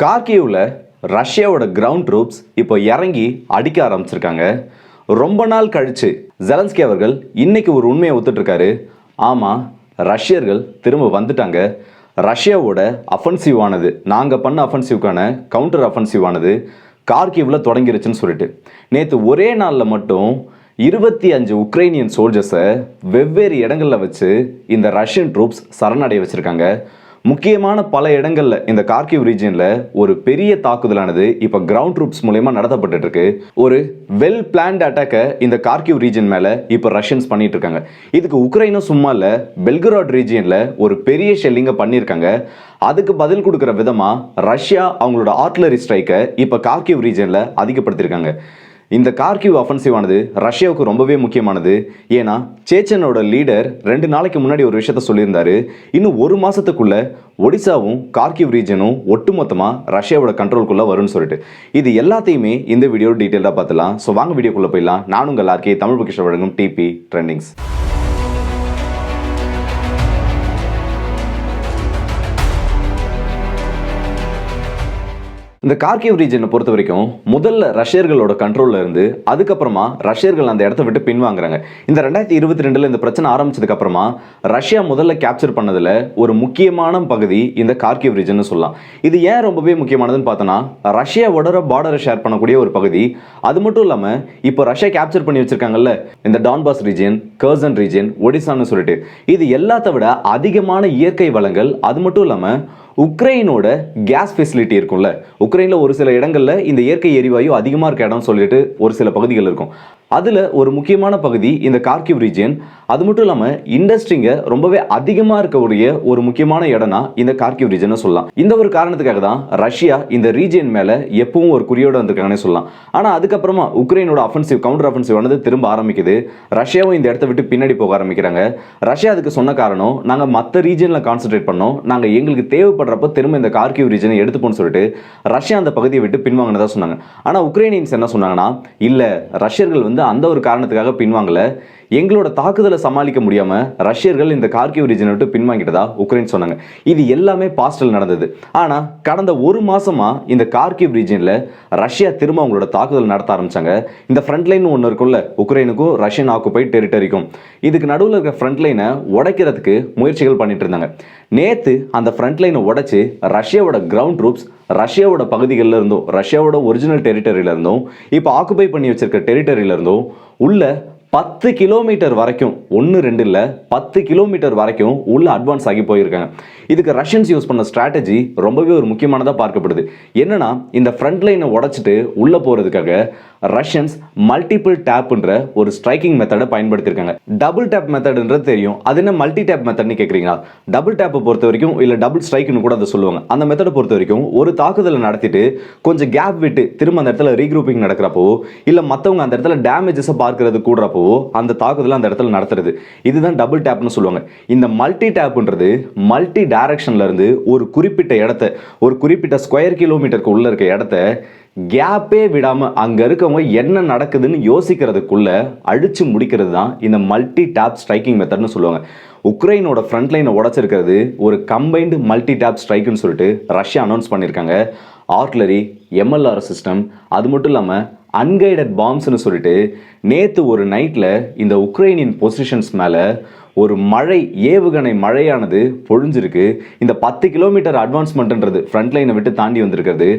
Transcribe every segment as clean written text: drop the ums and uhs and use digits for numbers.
கார்கிவ்ல ரஷ்யாவோட ground troops இப்போ இறங்கி அடிக்க ஆரம்பிச்சிருக்காங்க. ரொம்ப நாள் கழிச்சு ஜெலன்ஸ்கி அவர்கள் இன்னைக்கு ஒரு உண்மையை ஒத்துட்டு இருக்காரு. ஆமாம், ரஷ்யர்கள் திரும்ப வந்துட்டாங்க. ரஷ்யாவோட அஃபென்சிவானது, நாங்கள் பண்ண அஃபென்சிவ்க்கான கவுண்டர் அஃபென்சிவானது கார்கிவ்ல தொடங்கிருச்சுன்னு சொல்லிட்டு நேற்று ஒரே நாளில் மட்டும் 25 உக்ரைனியன் சோல்ஜர்ஸை வெவ்வேறு இடங்களில் வச்சு இந்த ரஷ்யன் ட்ரூப்ஸ் சரணடைய வச்சுருக்காங்க. முக்கியமான பல இடங்களில் இந்த கார்கிவ் ரீஜியனில் ஒரு பெரிய தாக்குதலானது இப்போ கிரவுண்ட் ட்ரூப்ஸ் மூலயமா நடத்தப்பட்டு இருக்கு. ஒரு வெல் பிளான்ட் அட்டாக்கை இந்த கார்கிவ் ரீஜியன் மேலே இப்போ ரஷ்யன்ஸ் பண்ணிட்டு இருக்காங்க. இதுக்கு உக்ரைனும் சும்மா இல்லை, பெல்கராட் ரீஜியனில் ஒரு பெரிய ஷெல்லிங்கை பண்ணியிருக்காங்க. அதுக்கு பதில் கொடுக்குற விதமாக ரஷ்யா அவங்களோட ஆர்ட்லரி ஸ்ட்ரைக்கை இப்போ கார்கிவ் ரீஜியனில் அதிகப்படுத்தியிருக்காங்க. இந்த கார்கிவ் அஃபென்சிவானது ரஷ்யாவுக்கு ரொம்பவே முக்கியமானது. ஏன்னா சேச்சனோட லீடர் 2 நாளைக்கு முன்னாடி ஒரு விஷயத்த சொல்லியிருந்தாரு. இன்னும் ஒரு மாசத்துக்குள்ள ஒடிசாவும் கார்கிவ் ரீஜனும் ஒட்டுமொத்தமாக ரஷ்யாவோட கண்ட்ரோலுக்குள்ள வரும்னு சொல்லிட்டு இது எல்லாத்தையுமே இந்த வீடியோ டீட்டெயிலாக பார்த்துலாம். ஸோ வாங்க வீடியோக்குள்ள போயிடலாம். நான் உங்கள் ஆர்கே, தமிழ் பொக்கிஷம் வழங்கும் டிபி ட்ரெண்டிங்ஸ். இந்த கார்கிவ் ரீஜனை பொறுத்த வரைக்கும் முதல்ல ரஷ்யர்களோட கண்ட்ரோலில் இருந்து அதுக்கப்புறமா ரஷ்யர்கள் அந்த இடத்த விட்டு பின்வாங்குறாங்க. இந்த 2022 இந்த பிரச்சனை ஆரம்பிச்சதுக்கு அப்புறமா ரஷ்யா முதல்ல கேப்சர் பண்ணதில் ஒரு முக்கியமான பகுதி இந்த கார்கிவ் ரீஜன் சொல்லலாம். இது ஏன் ரொம்பவே முக்கியமானதுன்னு பார்த்தோன்னா, ரஷ்யாவோட பார்டரை ஷேர் பண்ணக்கூடிய ஒரு பகுதி. அது மட்டும் இல்லாமல் இப்போ ரஷ்யா கேப்சர் பண்ணி வச்சிருக்காங்கல்ல இந்த டான்பாஸ் ரீஜன், கர்சன் ரீஜன், ஒடிசான்னு சொல்லிட்டு இது எல்லாத்த விட அதிகமான இயற்கை வளங்கள். அது மட்டும் இல்லாமல் உக்ரைனோட கேஸ் ஃபெசிலிட்டி இருக்கும்ல, உக்ரைனில் ஒரு சில இடங்களில் இந்த இயற்கை எரிவாயு அதிகமாக இருக்க இடம்னு சொல்லிட்டு ஒரு சில பகுதிகள் இருக்கும். அதில் ஒரு முக்கியமான பகுதி இந்த கார்கிவ் ரீஜியன். அது மட்டும் இல்லாமல் இண்டஸ்ட்ரிங்க ரொம்பவே அதிகமாக இருக்கக்கூடிய ஒரு முக்கியமான இடம்னா இந்த கார்கிவ் ரீஜனை சொல்லலாம். இந்த ஒரு காரணத்துக்காக தான் ரஷ்யா இந்த ரீஜியன் மேலே எப்பவும் ஒரு குறியோடு வந்திருக்காங்கன்னு சொல்லலாம். ஆனால் அதுக்கப்புறமா உக்ரைனோட அஃபென்சிவ், கவுண்டர் அஃபென்சிவ் ஆனது திரும்ப ஆரம்பிக்குது. ரஷ்யாவும் இந்த இடத்த விட்டு பின்னாடி போக ஆரம்பிக்கிறாங்க. ரஷ்யா அதுக்கு சொன்ன காரணம், நாங்கள் மற்ற ரீஜனில் கான்சென்ட்ரேட் பண்ணோம், நாங்கள் எங்களுக்கு தேவைப்படுறப்ப திரும்ப இந்த கார்கிவ் ரீஜனை எடுத்துப்போன்னு சொல்லிட்டு ரஷ்யா அந்த பகுதியை விட்டு பின்வாங்கினதா சொன்னாங்க. ஆனால் உக்ரைனியன்ஸ் என்ன சொன்னாங்கன்னா, இல்லை, ரஷ்யர்கள் அந்த ஒரு காரணத்துக்காக பின்வாங்கல, எங்களோட தாக்குதலை சமாளிக்க முடியாம ரஷ்யர்கள் இந்த கார்கிவ் ரீஜனை விட்டு பின்வாங்கிட்டதா உக்ரைன் சொன்னாங்க. இது எல்லாமே பாஸ்டில் நடந்தது. ஆனா கடந்த ஒரு மாசமா இந்த கார்கிவ் ரீஜன்ல ரஷ்யா திரும்ப அவங்களோட தாக்குதல் நடத்த ஆரம்பிச்சாங்க. இந்த ஃப்ரண்ட் லைன் ஒன்று இருக்கும்ல, உக்ரைனுக்கும் ரஷ்யன் ஆக்குபைட் டெரிட்டரிக்கும், இதுக்கு நடுவில் இருக்க ஃப்ரண்ட் லைனை உடைக்கிறதுக்கு முயற்சிகள் பண்ணிட்டு இருந்தாங்க. நேத்து அந்த ஃப்ரண்ட் லைனை உடைச்சு ரஷ்யாவோட கிரவுண்ட் ட்ரூப்ஸ் ரஷ்யாவோட பகுதிகளில் இருந்தும், ரஷ்யாவோட ஒரிஜினல் டெரிட்டரியில இருந்தும், இப்போ ஆக்குபை பண்ணி வச்சிருக்க டெரிட்டரியில இருந்தும் உள்ள 10 கிலோமீட்டர் வரைக்கும், 1-2 இல்லை 10 கிலோமீட்டர் வரைக்கும் உள்ள அட்வான்ஸ் ஆகி போயிருக்காங்க. இதுக்கு ரஷ்யன்ஸ் யூஸ் பண்ண ஸ்ட்ராட்டஜி ரொம்பவே ஒரு முக்கியமானதாக பார்க்கப்படுது. என்னன்னா, இந்த ஃப்ரண்ட் லைனை உடைச்சிட்டு உள்ள போறதுக்காக ரஷ்யன்ஸ் மல்டிபிள் டேப்ன்ற ஒரு ஸ்ட்ரைக்கிங் மெத்தடை பயன்படுத்தியிருக்காங்க. டபுள் டேப் மெத்தட்ன்றது தெரியும், அது என்ன மல்டி டேப் மெத்தட்னு கேட்குறீங்களா? டபுள் டேப்பை பொறுத்த வரைக்கும், இல்லை டபுள் ஸ்ட்ரைக்னு கூட அதை சொல்லுவாங்க. அந்த மெத்தடை பொறுத்த வரைக்கும் ஒரு தாக்குதலை நடத்திட்டு கொஞ்சம் கேப் விட்டு திரும்ப அந்த இடத்துல ரீக்ரூப்பிங் நடக்கிறப்போ, இல்லை மற்றவங்க அந்த இடத்துல டேமேஜஸை பார்க்கறது கூடுறப்போ அந்த தாக்குதலை அந்த இடத்துல நடத்துறது, இதுதான் டபுள் டேப்னு சொல்லுவாங்க. இந்த மல்டி டேப்ன்றது மல்டி டைரக்ஷன்ல இருந்து ஒரு குறிப்பிட்ட இடத்த, ஒரு குறிப்பிட்ட ஸ்கொயர் கிலோமீட்டருக்கு உள்ள இருக்க இடத்த கேப்பே விடாம அங்க இருக்கவங்க என்ன நடக்குதுன்னு யோசிக்கிறதுக்குள்ள அடிச்சு முடிக்கிறது தான் இந்த மல்டி டேப் ஸ்ட்ரைக்கிங் மெத்தட்னு சொல்லுவாங்க. உக்ரைனோட ஃப்ரண்ட் லைனை உடைச்சிருக்கிறது ஒரு கம்பைன்டு மல்டி டேப் ஸ்ட்ரைக்குன்னு சொல்லிட்டு ரஷ்யா அனௌன்ஸ் பண்ணியிருக்காங்க. ஆர்ட்லரி, MLR சிஸ்டம், அது மட்டும் இல்லாமல் அன்கைடட் பாம்ஸ்னு சொல்லிட்டு நேற்று ஒரு நைட்டில் இந்த உக்ரைனியன் பொசிஷன்ஸ் மேலே ஒரு மழை, ஏவுகணை மழையானது பொழிஞ்சிருக்கு. இந்த 10 கிலோமீட்டர் அட்வான்ஸ்மெண்ட்ன்றது ஃப்ரண்ட் லைனை விட்டு தாண்டி வந்திருக்கிறது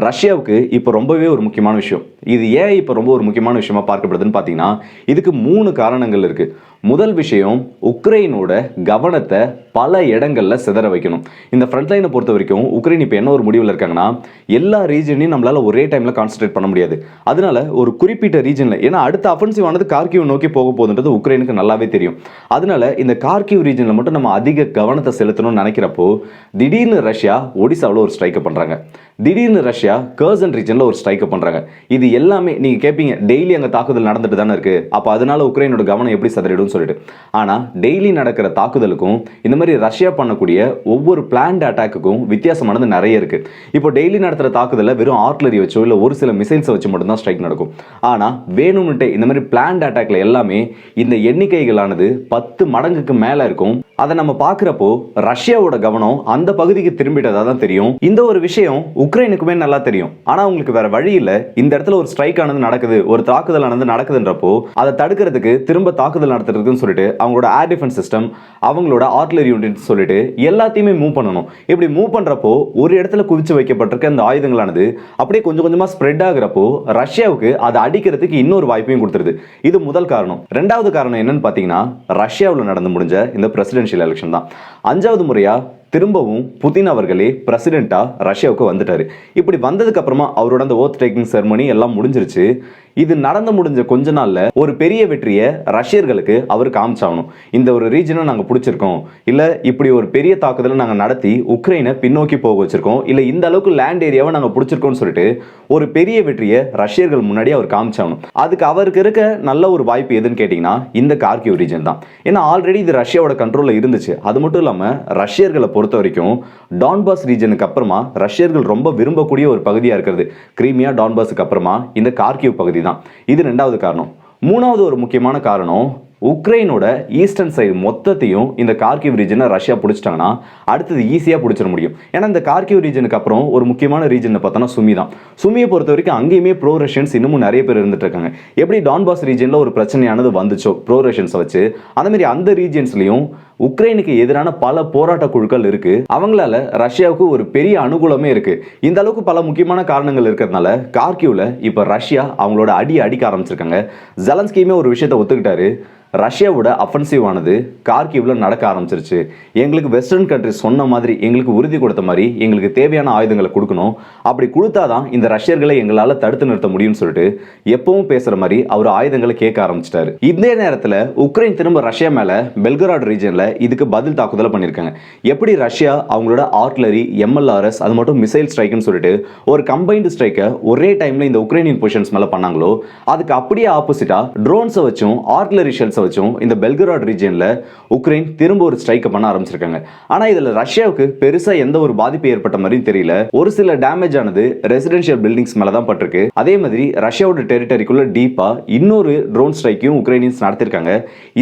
ரஷ்யாவுக்கு இப்போ ரொம்பவே ஒரு முக்கியமான விஷயம். இது ஏன் இப்போ ரொம்ப ஒரு முக்கியமான விஷயமா பார்க்கப்படுதுன்னு பார்த்தீங்கன்னா, இதுக்கு 3 காரணங்கள் இருக்கு. முதல் விஷயம், உக்ரைனோட கவனத்தை பல இடங்களில் சிதற வைக்கணும். இந்த ஃப்ரண்ட் லைனை பொறுத்த வரைக்கும் உக்ரைன் இப்போ என்ன ஒரு முடிவில் இருக்காங்கன்னா, எல்லா ரீஜனையும் நம்மளால ஒரே டைமில் கான்சன்ட்ரேட் பண்ண முடியாது. அதனால ஒரு குறிப்பிட்ட ரீஜனில், ஏன்னா அடுத்த அஃபென்சிவ் ஆனது கார்கிவ் நோக்கி போக போகுதுன்றது உக்ரைனுக்கு நல்லாவே தெரியும். அதனால இந்த கார்கிவ் ரீஜனில் மட்டும் நம்ம அதிக கவனத்தை செலுத்தணும்னு நினைக்கிறப்போ திடீர்னு ரஷ்யா ஒடிசாவில் ஒரு ஸ்ட்ரைக்கை பண்ணுறாங்க, திடீர்னு ரஷ்யா கர்சன் ரீஜனில் ஒரு ஸ்ட்ரைக்கை பண்ணுறாங்க. இது எல்லாமே நீங்கள் கேட்பீங்க, டெய்லி அங்கே தாக்குதல் நடந்துட்டு தானே இருக்கு, அப்போ அதனால உக்ரைனோட கவனம் எப்படி சதறிடும் சொல்லிட்டு. ஆனால் டெய்லி நடக்கிற தாக்குதலுக்கும் இந்த மாதிரி ரஷ்யா பண்ணக்கூடிய ஒவ்வொரு பிளான்ட் அட்டாக்குக்கும் வித்தியாசமானது நிறைய இருக்கு. இப்போ டெய்லி நடத்துகிற தாக்குதலில் வெறும் ஆர்ட்லரி வச்சோ இல்லை ஒரு சில மிசைல்ஸை வச்சு மட்டும்தான் ஸ்ட்ரைக் நடக்கும். ஆனால் வேணும்னுட்டு இந்த மாதிரி பிளான்ட் அட்டாக்ல எல்லாமே இந்த எண்ணிக்கைகளானது 10 மடங்குக்கு மேலே இருக்கும். அதை நம்ம பார்க்குறப்போ ரஷ்யாவோட கவனம் அந்த பகுதிக்கு திரும்பிட்டதா தான் தெரியும். இந்த ஒரு விஷயம் உக்ரைனுக்குமே நல்லா தெரியும். ஆனால் உங்களுக்கு வேற வழி இல்லை. இந்த இடத்துல ஒரு ஸ்ட்ரைக் ஆனது நடக்குது, ஒரு தாக்குதல் ஆனது நடக்குதுன்றப்போ அதை தடுக்கிறதுக்கு திரும்ப தாக்குதல் நடத்துறதுன்னு சொல்லிட்டு அவங்களோட ஏர் டிஃபென்ஸ் சிஸ்டம், அவங்களோட ஆர்ட்டிலரி யூனிட் சொல்லிட்டு எல்லாத்தையுமே மூவ் பண்ணணும். இப்படி மூவ் பண்றப்போ ஒரு இடத்துல குவிச்சு வைக்கப்பட்டிருக்க அந்த ஆயுதங்களானது அப்படியே கொஞ்சம் கொஞ்சமா ஸ்ப்ரெட் ஆகுறப்போ ரஷ்யாவுக்கு அதை அடிக்கிறதுக்கு இன்னொரு வாய்ப்பையும் கொடுத்துருது. இது முதல் காரணம். ரெண்டாவது காரணம் என்னன்னு பார்த்தீங்கன்னா, ரஷ்யாவில் நடந்து முடிஞ்ச இந்த பிரசிடென்ஷியல் எலெக்ஷன் தான். 5வது முறையா திரும்பவும் புதின் அவர்களே பிரசிடென்ட்டா ரஷ்யாவுக்கு வந்துட்டாரு. இப்படி வந்ததுக்கு அப்புறமா அவரோட அந்த ஓத் டேக்கிங் செரமனி எல்லாம் முடிஞ்சிருச்சு. இது நடந்து முடிஞ்ச கொஞ்ச நாள்ல ஒரு பெரிய வெற்றியை ரஷ்யர்களுக்கு அவர் காமிச்சாகணும். இந்த ஒரு ரீஜனை நாங்கள் பிடிச்சிருக்கோம், இல்லை இப்படி ஒரு பெரிய தாக்குதலை நாங்கள் நடத்தி உக்ரைனை பின்னோக்கி போக வச்சிருக்கோம், இல்லை இந்த அளவுக்கு லேண்ட் ஏரியாவை நாங்கள் பிடிச்சிருக்கோம்னு சொல்லிட்டு ஒரு பெரிய வெற்றியை ரஷ்யர்கள் முன்னாடி அவர் காமிச்சாகணும். அதுக்கு அவருக்கு இருக்க நல்ல ஒரு வாய்ப்பு எதுன்னு கேட்டிங்கன்னா இந்த கார்கிவ் ரீஜன் தான். ஏன்னா ஆல்ரெடி இது ரஷ்யாவோட கண்ட்ரோலில் இருந்துச்சு. அது மட்டும் இல்லாமல் ரஷ்யர்களை பொறுத்த வரைக்கும் டான்பாஸ் ரீஜனுக்கு அப்புறமா ரஷ்யர்கள் ரொம்ப விரும்பக்கூடிய ஒரு பகுதியாக இருக்கிறது கிரீமியா, டான்பாஸுக்கு அப்புறமா இந்த கார்கிவ் பகுதி தான். இது 2வது காரணம். 3வது ஒரு முக்கியமான காரணம், உக்ரைனோட ஈஸ்டர்ன் சைடு மொத்தத்தையும் இந்த கார்கிவ் ரீஜனை ரஷ்யா பிடிச்சிட்டாங்கன்னா அடுத்தது ஈஸியாக பிடிச்சிட முடியும். ஏன்னா இந்த கார்கிவ் ரீஜனுக்கு அப்புறம் ஒரு முக்கியமான ரீஜனை பார்த்தோன்னா சுமி தான். சுமியை பொறுத்த வரைக்கும் அங்கேயுமே ப்ரோ ரஷ்யன்ஸ் இன்னமும் நிறைய பேர் இருந்துட்டு இருக்காங்க. எப்படி டான்பாஸ் ரீஜனில் ஒரு பிரச்சனையானது வந்துச்சோ ப்ரோ ரஷ்யன்ஸை வச்சு, அந்த மாதிரி அந்த ரீஜன்ஸ்லையும் உக்ரைனுக்கு எதிரான பல போராட்ட குழுக்கள் இருக்கு. அவங்களால ரஷ்யாவுக்கு ஒரு பெரிய அனுகூலமே இருக்கு. இந்த அளவுக்கு பல முக்கியமான காரணங்கள் இருக்கிறதுனால கார்கிவ்ல இப்ப ரஷ்யா அவங்களோட அடிக்க ஆரம்பிச்சிருக்காங்க. ஜெலன்ஸ்கியுமே ஒரு விஷயத்தை ஒத்துக்கிட்டாரு. ரஷ்யாவோட அஃபென்சிவ் ஆனது கார்கிவ்ல நடக்க ஆரம்பிச்சிருச்சு. எங்களுக்கு வெஸ்டர்ன் கண்ட்ரிஸ் சொன்ன மாதிரி, எங்களுக்கு உறுதி கொடுத்த மாதிரி எங்களுக்கு தேவையான ஆயுதங்களை கொடுக்கணும். அப்படி கொடுத்தாதான் இந்த ரஷ்யர்களை எங்களால் தடுத்து நிறுத்த முடியும்னு சொல்லிட்டு எப்பவும் பேசுற மாதிரி அவர் ஆயுதங்களை கேட்க ஆரம்பிச்சிட்டாரு. இந்த நேரத்தில் உக்ரைன் திரும்ப ரஷ்யா மேல பெல்கராட் ரீஜன்ல இதுக்கு பதில் தாக்குதலை பண்ணியிருக்காங்க. எப்படி ரஷ்யா அவங்களோட ஆர்ட்லரி, எம்எல்ஆர்எஸ், அது மட்டும் மிசைல் ஸ்ட்ரைக்னு சொல்லிட்டு ஒரு கம்பைன்டு ஸ்ட்ரைக்கை ஒரே டைம்ல இந்த உக்ரைனியன் பொசிஷன்ஸ் மேல பண்ணாங்களோ, அதுக்கு அப்படியே ஆப்போசிட்டா ட்ரோன்ஸை வச்சும் ஆர்ட்லரி ஷெல்ஸ் வச்சும் இந்த பெல்கராட் ரீஜன்ல உக்ரைன் திரும்ப ஒரு ஸ்ட்ரைக் பண்ண ஆரம்பிச்சிருக்காங்க. ஆனா இதுல ரஷ்யாவுக்கு பெருசா எந்த ஒரு பாதிப்பு ஏற்பட்ட மாதிரி தெரியல. ஒரு சில டேமேஜ் ஆனது ரெசிடென்ஷியல் பில்டிங்ஸ் மேல தான் பட்டிருக்கு. அதே மாதிரி ரஷ்யாவோட டெரிட்டரிக்குள்ள டீப்பா இன்னொரு ட்ரோன் ஸ்ட்ரைக்கையும் உக்ரைனியன்ஸ் நடத்திருக்காங்க.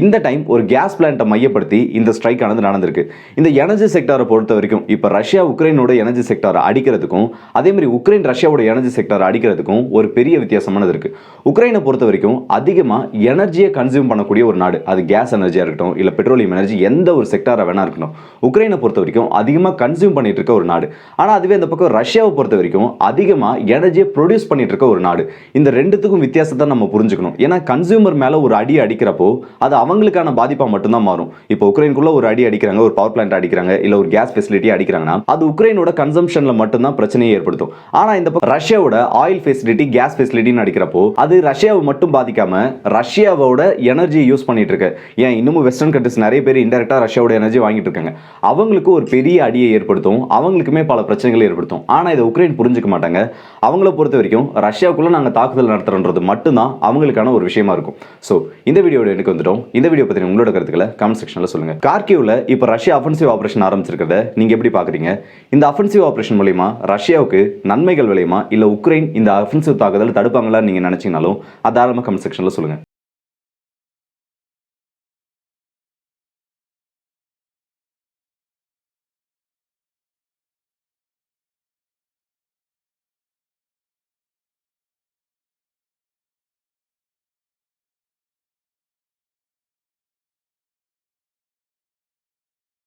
இந்த டைம் ஒரு கேஸ் பிளான்ட்டை மையப்படுத்தி இந்த ஸ்ட்ரைக் ஆனது நடந்திருக்கு. இந்த எனர்ஜி செக்டாரை பொறுத்த வரைக்கும் இப்ப ரஷ்யா உக்ரைனோட எனர்ஜி செக்டாரை அடிக்கிறதுக்கும் அதே மாதிரி உக்ரைன் ரஷ்யாவோட எனர்ஜி செக்டாரை அடிக்கிறதுக்கும் ஒரு பெரிய வித்தியாசமானது இருக்கு. உக்ரைனை பொறுத்த வரைக்கும் அதிகமா எனர்ஜியை கன்சியூம் பண்ணக்கூடிய ஒரு நாடு. அது கேஸ் எனர்ஜியா இருக்கட்டும், இல்ல பெட்ரோலியம் எனர்ஜி, எந்த ஒரு செக்டாரா வேணா இருக்கட்டும், உக்ரைனை பொறுத்த வரைக்கும் அதிகமாக கன்சியூம் பண்ணிட்டு இருக்க ஒரு நாடு. ஆனால் அதுவே இந்த பக்கம் ரஷ்யாவை பொறுத்த வரைக்கும் அதிகமாக எனர்ஜியை ப்ரொடியூஸ் பண்ணிட்டு இருக்க ஒரு நாடு. இந்த ரெண்டுத்துக்கும் வித்தியாசத்தை நம்ம புரிஞ்சுக்கணும். ஏன்னா கன்சியூமர் மேல ஒரு அடி அடிக்கிறப்போ அது அவங்களுக்கான பாதிப்பா மட்டும்தான் மாறும். இப்போ உக்ரைனுக்குள்ள ஒரு அடி அடிக்கிறாங்க, ஒரு பவர் பிளான்ட் அடிக்கிறாங்க, இல்ல ஒரு கேஸ் ஃபெசிலிட்டி அடிக்கிறாங்கன்னா அது உக்ரைனோட கன்சம்ஷன்ல மட்டும்தான் பிரச்சனையை ஏற்படுத்தும். ஆனா இந்த பக்கம் ரஷ்யாவோட ஆயில் ஃபெசிலிட்டி, கேஸ் ஃபெசிலிட்டின்னு அடிக்கிறப்போ அது ரஷ்யாவை மட்டும் பாதிக்காம ரஷ்யாவோட எனர்ஜி யூஸ் பண்ணிட்டு இருக்கு. ஏன் இன்னமும் வெஸ்டர்ன் கண்ட்ரிஸ் நிறைய பேர் இன்டெரக்டா ரஷ்யாவோட எனர்ஜி வாங்கிட்டு இருக்காங்க. அவங்களுக்கு ஒரு பெரிய அடியை ஏற்படுத்தும், அவங்களுக்குமே பல பிரச்சனைகளை ஏற்படுத்தும். ஆனா இதை உக்ரைன் புரிஞ்சுக்க மாட்டாங்க. அவங்கள பொறுத்த வரைக்கும் ரஷ்யாவுக்குள்ள நாங்க தாக்குதல் நடத்துறோன்றது மட்டும்தான் அவங்களுக்கான ஒரு விஷயமா இருக்கும். சோ இந்த வீடியோட எனக்கு வந்துட்டோம். இந்த வீடியோ பத்தி உங்களோட கருத்துக்களை கமெண்ட் செக்ஷன்ல சொல்லுங்க. கார்கிவ்ல இப்ப ரஷ்யா அஃபென்சிவ் ஆபரேஷன் ஆரம்பிச்சிருக்கிறத நீங்க எப்படி பாக்குறீங்க? இந்த அஃபென்சிவ் ஆபரேஷன் மூலமா ரஷ்யாவுக்கு நன்மைகள் விளையுமா, இல்ல உக்ரைன் இந்த அஃபென்சிவ் தாக்குதல் தடுப்பாங்களா நீங்க நினைச்சீங்கனாலும் தாராளமா கமெண்ட் செக்ஷன்ல சொல்லுங்க.